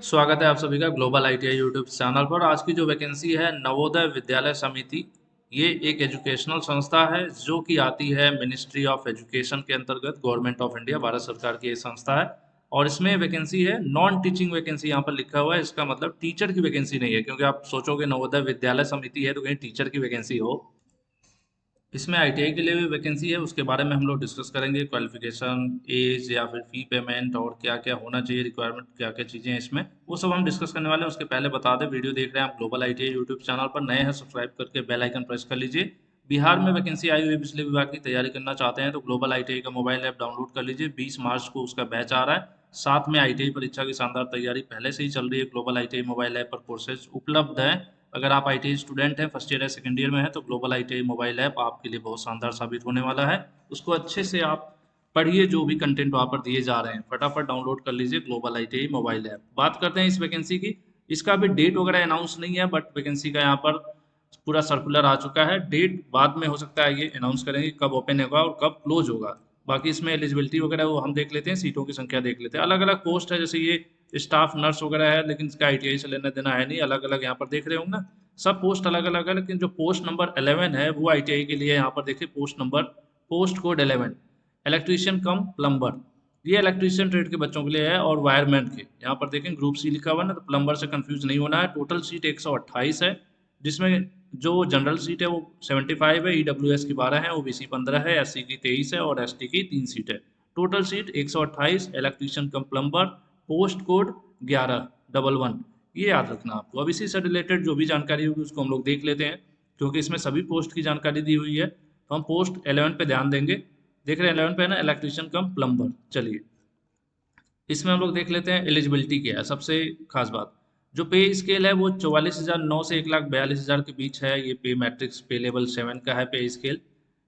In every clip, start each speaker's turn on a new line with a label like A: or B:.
A: स्वागत है आप सभी का ग्लोबल आईटीआई यूट्यूब चैनल पर। आज की जो वैकेंसी है नवोदय विद्यालय समिति, ये एक एजुकेशनल संस्था है जो कि आती है मिनिस्ट्री ऑफ एजुकेशन के अंतर्गत। गवर्नमेंट ऑफ इंडिया, भारत सरकार की ये संस्था है और इसमें वैकेंसी है नॉन टीचिंग वैकेंसी। यहाँ पर लिखा हुआ है, इसका मतलब टीचर की वैकेंसी नहीं है, क्योंकि आप सोचोगे नवोदय विद्यालय समिति है तो कहीं टीचर की वैकेंसी हो। इसमें आईटीआई के लिए भी वैकेंसी है, उसके बारे में हम लोग डिस्कस करेंगे। क्वालिफिकेशन, एज या फिर फी पेमेंट और क्या क्या होना चाहिए, रिक्वायरमेंट क्या क्या चीज़ें हैं इसमें, वो सब हम डिस्कस करने वाले हैं। उसके पहले बता दें, वीडियो देख रहे हैं आप ग्लोबल आईटीआई यूट्यूब चैनल पर, नए हैं सब्सक्राइब करके बेल आइकन प्रेस कर लीजिए। बिहार में वैकेंसी आई हुई है, पिछले विभाग की तैयारी करना चाहते हैं तो ग्लोबल आईटीआई का मोबाइल ऐप डाउनलोड कर लीजिए। 20 मार्च को उसका बैच आ रहा है। साथ में आईटीआई परीक्षा की शानदार तैयारी पहले से ही चल रही है। ग्लोबल आईटीआई मोबाइल ऐप पर कोर्सेज उपलब्ध है। अगर आप आईटीआई स्टूडेंट हैं, फर्स्ट ईयर या सेकंड ईयर में हैं, तो ग्लोबल आईटीआई मोबाइल ऐप आपके लिए बहुत शानदार साबित होने वाला है। उसको अच्छे से आप पढ़िए, जो भी कंटेंट वहाँ पर दिए जा रहे हैं फटाफट डाउनलोड कर लीजिए ग्लोबल आईटीआई मोबाइल ऐप। बात करते हैं इस वैकेंसी की। इसका अभी डेट वगैरह अनाउंस नहीं है, बट वैकेंसी का यहाँ पर पूरा सर्कुलर आ चुका है। डेट बाद में हो सकता है, ये अनाउंस करेंगे कब ओपन होगा और कब क्लोज होगा। बाकी इसमें एलिजिबिलिटी वगैरह वो हम देख लेते हैं, सीटों की संख्या देख लेते हैं। अलग अलग पोस्ट है, जैसे ये स्टाफ नर्स वगैरह है, लेकिन इसका आईटीआई से लेना देना है नहीं। अलग अलग यहाँ पर देख रहे होंगे ना, सब पोस्ट अलग अलग है, लेकिन जो पोस्ट नंबर 11 है वो आईटीआई के लिए है। यहाँ पर देखिए पोस्ट कोड 11, इलेक्ट्रीशियन कम प्लम्बर। ये इलेक्ट्रीशियन ट्रेड के बच्चों के लिए है और वायरमैन के। यहाँ पर देखें ग्रुप सी लिखा हुआ है ना, तो प्लम्बर से कंफ्यूज नहीं होना है। टोटल सीट 128 है, जिसमें जो जनरल सीट है वो 75 है, ईडब्ल्यूएस की 12 है, ओबीसी 15 है, एससी की 23 है और एसटी की 3 सीट है। टोटल सीट 128, इलेक्ट्रीशियन कम प्लम्बर, पोस्ट कोड 1111। ये याद रखना आपको। अब इसी से रिलेटेड जो भी जानकारी होगी उसको हम लोग देख लेते हैं, क्योंकि इसमें सभी पोस्ट की जानकारी दी हुई है। तो हम पोस्ट 11 पे ध्यान देंगे। देख रहे हैं 11 पे है ना, इलेक्ट्रीशियन कम प्लम्बर। चलिए इसमें हम लोग देख लेते हैं एलिजिबिलिटी क्या है। सबसे खास बात, जो पे स्केल है वो 44,900 से 1,42,000 के बीच है। ये पे मैट्रिक्स पे लेवल 7 का है पे स्केल।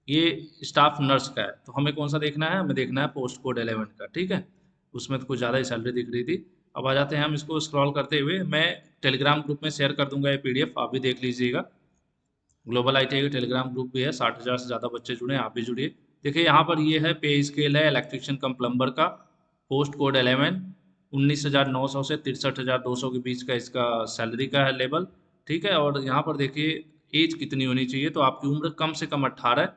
A: ये स्टाफ नर्स का है। तो हमें कौन सा देखना है, हमें देखना है पोस्ट कोड 11 का। ठीक है, उसमें तो कुछ ज़्यादा ही सैलरी दिख रही थी। अब आ जाते हैं हम इसको स्क्रॉल करते हुए। मैं टेलीग्राम ग्रुप में शेयर कर दूंगा ये पीडीएफ, आप भी देख लीजिएगा। ग्लोबल आईटीआई का टेलीग्राम ग्रुप भी है, 60,000 से ज़्यादा बच्चे जुड़े हैं, आप भी जुड़िए। देखिए यहाँ पर ये है पे स्केल है इलेक्ट्रिशियन कम प्लम्बर का। पोस्ट कोड 11, 19,900 से 63,200 के बीच का इसका सैलरी का है लेवल। ठीक है, और यहाँ पर देखिए एज कितनी होनी चाहिए, तो आपकी उम्र कम से कम 18,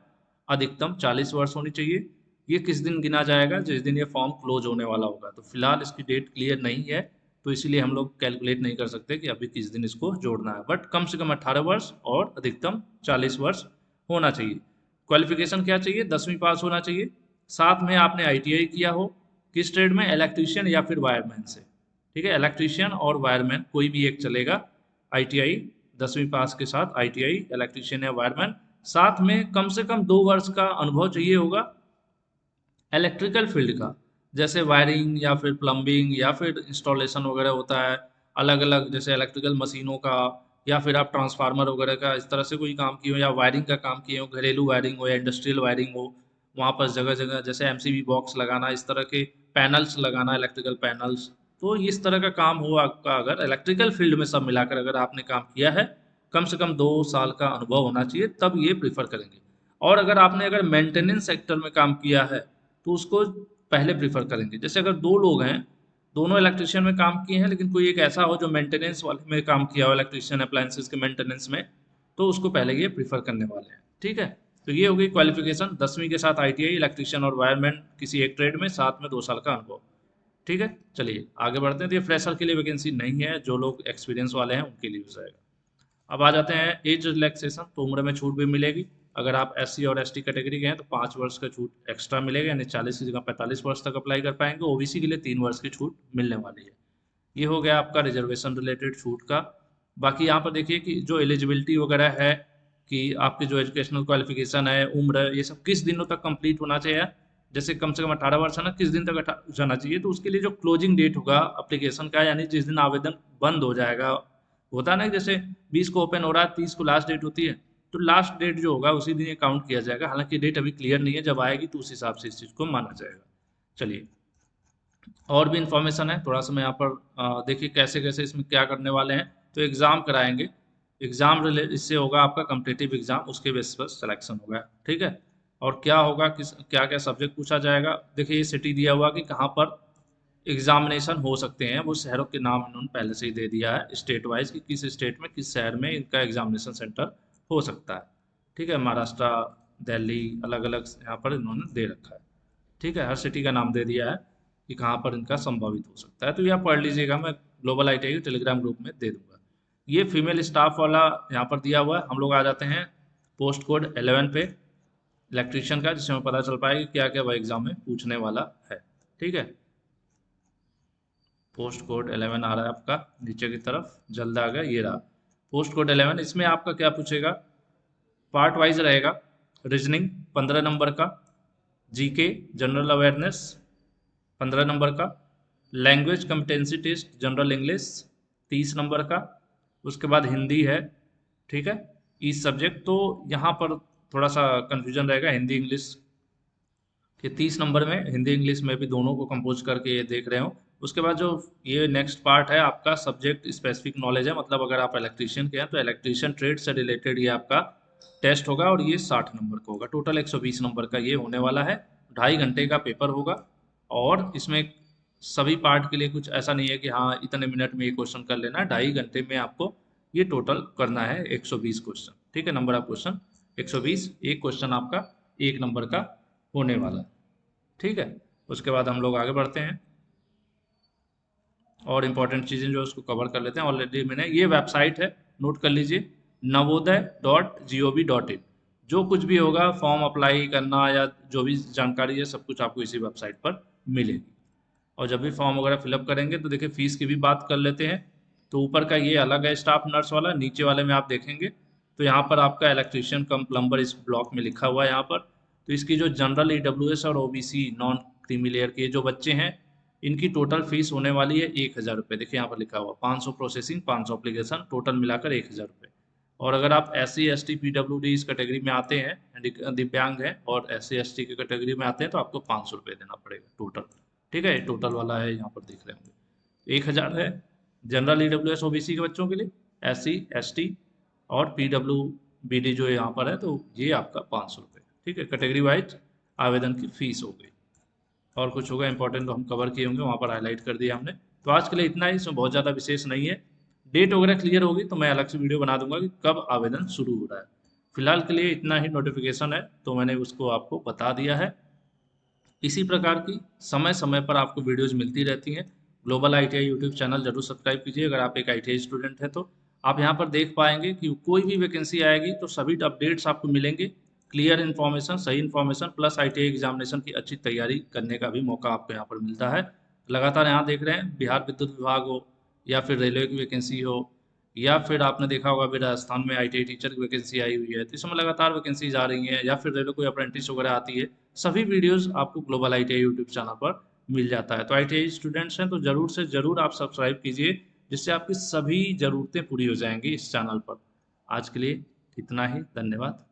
A: अधिकतम 40 वर्ष होनी चाहिए। ये किस दिन गिना जाएगा, जिस दिन ये फॉर्म क्लोज होने वाला होगा। तो फिलहाल इसकी डेट क्लियर नहीं है, तो इसीलिए हम लोग कैलकुलेट नहीं कर सकते कि अभी किस दिन इसको जोड़ना है। बट कम से कम 18 वर्ष और अधिकतम 40 वर्ष होना चाहिए। क्वालिफिकेशन क्या चाहिए, 10वीं पास होना चाहिए। साथ में आपने आईटीआई किया हो, किस ट्रेड में, इलेक्ट्रीशियन या फिर वायरमैन से। ठीक है, इलेक्ट्रीशियन और वायरमैन कोई भी एक चलेगा। आईटीआई 10वीं पास के साथ आईटीआई इलेक्ट्रीशियन या वायरमैन। साथ में कम से कम 2 वर्ष का अनुभव चाहिए होगा इलेक्ट्रिकल फील्ड का, जैसे वायरिंग या फिर प्लम्बिंग या फिर इंस्टॉलेशन वगैरह होता है अलग अलग, जैसे इलेक्ट्रिकल मशीनों का, या फिर आप ट्रांसफार्मर वगैरह का इस तरह से कोई काम किए हो, या वायरिंग का काम किए हो, घरेलू वायरिंग हो या इंडस्ट्रियल वायरिंग हो। वहाँ पर जगह जगह जैसे एमसीबी बॉक्स लगाना, इस तरह के पैनल्स लगाना, इलेक्ट्रिकल पैनल्स। तो इस तरह का काम हो आपका, अगर इलेक्ट्रिकल फील्ड में सब मिलाकर अगर आपने काम किया है, कम से कम 2 साल का अनुभव होना चाहिए, तब ये प्रीफर करेंगे। और अगर मेंटेनेंस सेक्टर में काम किया है तो उसको पहले प्रीफर करेंगे। जैसे अगर 2 लोग हैं, दोनों इलेक्ट्रिशियन में काम किए हैं, लेकिन कोई एक ऐसा हो जो मेंटेनेंस वाले में काम किया हो, इलेक्ट्रिशियन अप्लायंसेस के मेंटेनेंस में, तो उसको पहले ये प्रीफर करने वाले हैं। ठीक है, तो ये हो गई क्वालिफिकेशन। 10वीं के साथ आईटीआई इलेक्ट्रिशियन और वायरमैन किसी एक ट्रेड में, साथ में 2 साल का अनुभव। ठीक है, चलिए आगे बढ़ते हैं। तो ये फ्रेशर के लिए वैकेंसी नहीं है, जो लोग एक्सपीरियंस वाले हैं उनके लिए हो जाएगा। अब आ जाते हैं एज रिलैक्सेशन, तो उम्र में छूट भी मिलेगी। अगर आप एससी और एसटी कैटेगरी के हैं तो 5 वर्ष का छूट एक्स्ट्रा मिलेगा, यानी 40 की जगह 45 वर्ष तक अप्लाई कर पाएंगे। ओबीसी के लिए 3 वर्ष की छूट मिलने वाली है। ये हो गया आपका रिजर्वेशन रिलेटेड छूट का। बाकी यहाँ पर देखिए कि जो एलिजिबिलिटी वगैरह है, कि आपकी जो एजुकेशनल क्वालिफिकेशन है, उम्र, ये सब किस दिनों तक कंप्लीट होना चाहिए। जैसे कम से कम 18 वर्ष है ना, किस दिन तक जाना चाहिए, तो उसके लिए जो क्लोजिंग डेट होगा एप्लीकेशन का, यानी जिस दिन आवेदन बंद हो जाएगा, होता है ना, जैसे 20 को ओपन हो रहा है, 30 को लास्ट डेट होती है, तो लास्ट डेट जो होगा उसी दिन ये काउंट किया जाएगा। हालांकि डेट अभी क्लियर नहीं है, जब आएगी तो उस हिसाब से इस चीज़ को माना जाएगा। चलिए और भी इंफॉर्मेशन है थोड़ा सा मैं यहाँ पर देखिए कैसे कैसे इसमें क्या करने वाले हैं। तो एग्ज़ाम कराएंगे, एग्ज़ाम रिलेट इससे होगा आपका कम्पिटिटिव एग्ज़ाम, उसके बेस पर सिलेक्शन होगा। ठीक है, और क्या होगा, किस क्या क्या सब्जेक्ट पूछा जाएगा। देखिए ये सिटी दिया हुआ कि कहाँ पर एग्जामिनेशन हो सकते हैं, वो शहरों के नाम इन्होंने पहले से ही दे दिया है स्टेट वाइज कि किस स्टेट में किस शहर में इनका एग्जामिनेशन सेंटर हो सकता है। ठीक है, महाराष्ट्र, दिल्ली, अलग अलग यहाँ पर इन्होंने दे रखा है। ठीक है, हर सिटी का नाम दे दिया है कि कहाँ पर इनका संभावित हो सकता है। तो ये आप पढ़ लीजिएगा, मैं ग्लोबल ITI के टेलीग्राम ग्रुप में दे दूंगा। ये फीमेल स्टाफ वाला यहाँ पर दिया हुआ है। हम लोग आ जाते हैं पोस्ट कोड 11 पे, इलेक्ट्रीशियन का, जिससे हमें पता चल पाएगा कि क्या क्या वह एग्जाम में पूछने वाला है। ठीक है, पोस्ट कोड 11 आ रहा है आपका नीचे की तरफ, जल्द आ गया, ये रहा पोस्ट कोड 11। इसमें आपका क्या पूछेगा, पार्ट वाइज रहेगा। रीजनिंग 15 नंबर का, जीके जनरल अवेयरनेस 15 नंबर का, language competency test general English 30 number का, उसके बाद हिंदी है। ठीक है, इस सब्जेक्ट तो यहाँ पर थोड़ा सा कन्फ्यूजन रहेगा, हिंदी इंग्लिश कि 30 नंबर में हिंदी इंग्लिश में भी दोनों को कंपोज करके ये देख रहे हो। उसके बाद जो ये नेक्स्ट पार्ट है आपका सब्जेक्ट स्पेसिफिक नॉलेज है, मतलब अगर आप इलेक्ट्रीशियन के हैं तो इलेक्ट्रीशियन ट्रेड से रिलेटेड ये आपका टेस्ट होगा और ये 60 नंबर का होगा। टोटल 120 नंबर का ये होने वाला है। 2.5 घंटे का पेपर होगा और इसमें सभी पार्ट के लिए कुछ ऐसा नहीं है कि हाँ इतने मिनट में ये क्वेश्चन कर लेना है। 2.5 घंटे में आपको ये टोटल करना है 120 क्वेश्चन। ठीक है, नंबर ऑफ क्वेश्चन 120, एक क्वेश्चन आपका 1 नंबर का होने वाला। ठीक है, उसके बाद हम लोग आगे बढ़ते हैं और इम्पोर्टेंट चीज़ें जो उसको कवर कर लेते हैं। ऑलरेडी मैंने, ये वेबसाइट है, नोट कर लीजिए, navodaya.gov.in। जो कुछ भी होगा फॉर्म अप्लाई करना या जो भी जानकारी है सब कुछ आपको इसी वेबसाइट पर मिलेगी। और जब भी फॉर्म वगैरह फिलअप करेंगे तो देखिए फीस की भी बात कर लेते हैं। तो ऊपर का ये अलग है स्टाफ नर्स वाला, नीचे वाले में आप देखेंगे तो यहाँ पर आपका इलेक्ट्रीशियन कम प्लम्बर इस ब्लॉक में लिखा हुआ है यहाँ पर। तो इसकी जो जनरल EWS और OBC नॉन क्रीमी लेयर के जो बच्चे हैं इनकी टोटल फीस होने वाली है 1,000 रुपये। देखिए यहाँ पर लिखा हुआ 500 प्रोसेसिंग, 500 अप्लीकेशन, टोटल मिलाकर 1,000 रुपये। और अगर आप SC ST PWD इस कैटेगरी में आते हैं, दिव्यांग हैं और SC ST की कैटेगरी में आते हैं तो आपको 500 रुपये देना पड़ेगा टोटल। ठीक है, टोटल वाला है यहाँ पर देख रहे होंगे 1,000 है जनरल EWS OBC के बच्चों के लिए, SC ST और PWBD जो यहाँ पर है तो ये आपका 500 रुपये। ठीक है, कैटेगरी वाइज आवेदन की फीस हो गई। और कुछ होगा इंपॉर्टेंट तो हम कवर किए होंगे, वहाँ पर हाईलाइट कर दिया हमने। तो आज के लिए इतना ही, इसमें बहुत ज़्यादा विशेष नहीं है। डेट वगैरह क्लियर होगी तो मैं अलग से वीडियो बना दूंगा कि कब आवेदन शुरू हो रहा है। फिलहाल के लिए इतना ही नोटिफिकेशन है तो मैंने उसको आपको बता दिया है। इसी प्रकार की समय समय पर आपको वीडियोज़ मिलती रहती हैं। ग्लोबल ITI यूट्यूब चैनल जरूर सब्सक्राइब कीजिए। अगर आप एक ITI स्टूडेंट हैं तो आप यहाँ पर देख पाएंगे कि कोई भी वैकेंसी आएगी तो सभी अपडेट्स आपको मिलेंगे, क्लियर इन्फॉर्मेशन, सही इन्फॉर्मेशन प्लस ITI एग्जामिनेशन की अच्छी तैयारी करने का भी मौका आपको यहाँ पर मिलता है। लगातार यहाँ देख रहे हैं बिहार विद्युत विभाग हो या फिर रेलवे की वैकेंसी हो या फिर आपने देखा होगा अभी राजस्थान में ITI टीचर की वैकेंसी आई हुई है। तो इसमें लगातार वैकेंसीज आ रही हैं या फिर रेलवे कोई अप्रेंटिस वगैरह आती है, सभी वीडियोस आपको ग्लोबल ITI यूट्यूब चैनल पर मिल जाता है। तो ITI स्टूडेंट्स हैं तो ज़रूर से ज़रूर आप सब्सक्राइब कीजिए, जिससे आपकी सभी ज़रूरतें पूरी हो जाएंगी इस चैनल पर। आज के लिए इतना ही, धन्यवाद।